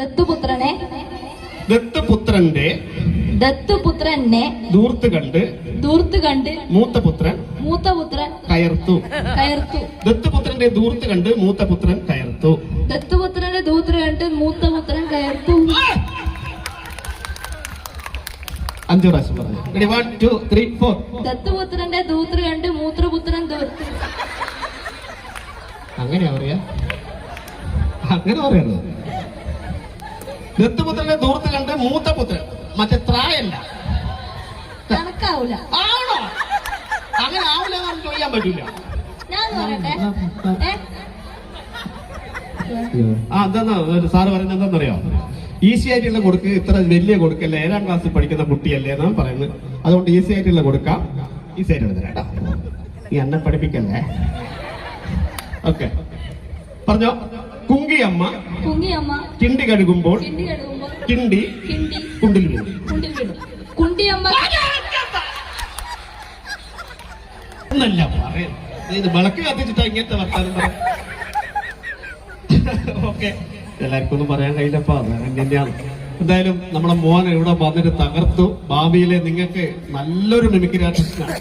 ദത്തുപുത്രനെ ദൂർത്ത് കണ്ട് മൂത്ത പുത്രൻ കയർത്തു. ദത്തുപുത്രന്റെ ദൂർത്ത് കണ്ട് മൂത്ത പുത്രൻ കയർത്തു. ദത്തുപുത്രന്റെ ദൂർത്ത് കണ്ട് മൂത്ത പുത്രൻ കയർത്തു. 5 പ്രാവശ്യം പറഞ്ഞു. 1 2 3 4. ദത്തുപുത്രന്റെ ദൂർത്ത് കണ്ട് മൂത്രപുത്രൻ ദൂർത്തു. അങ്ങനെയാ പറയാ? അങ്ങനെ പറയുന്നത്. ദത്തുപുത്രന്റെ ദൂർത്ത് കണ്ട് മൂത്ത പുത്രൻ, മറ്റേ ത്രായല്ല, കണക്കാവൂല. ആണോ? അങ്ങനെ ആവില്ല എന്ന് ചോദിക്കാൻ പറ്റൂല. ഞാൻ പറയട്ടെ, എന്താ സാറ് പറയുന്നത് എന്താണെന്നറിയോ? ഈസി ആയിട്ടുള്ള കൊടുക്ക്, ഇത്ര വലിയ കൊടുക്കല്ലേ, 7ാം ക്ലാസ്സിൽ പഠിക്കുന്ന കുട്ടിയല്ലേ എന്നാണ് പറയുന്നത്. അതുകൊണ്ട് ഈസി ആയിട്ടുള്ള കൊടുക്കാം. ഈസി ആയിട്ട് എഴുതരാ കേട്ടോ, ഈ എന്നെ പഠിപ്പിക്കല്ലേ. ഓക്കെ, പറഞ്ഞോ. കുങ്കിയമ്മ കിണ്ടി കഴുകുമ്പോൾ കിണ്ടി കുണ്ടിൽ വീണു. കുണ്ടിയമ്മ എന്നല്ല പറയുന്നത്. ഇത് വിളക്ക് കത്തിച്ചിട്ടാ ഇങ്ങനത്തെ വർത്താനം പറയാം. ഓക്കെ, എല്ലാവർക്കും ഒന്നും പറയാൻ കഴിയില്ലപ്പാ, തന്നെയാണ്. എന്തായാലും നമ്മുടെ മോൻ ഇവിടെ വന്നിട്ട് തകർത്തു. ഭാവിയിലെ നിങ്ങൾക്ക് നല്ലൊരു മിമിക്രി ആർട്ടിസ്റ്റാണ്.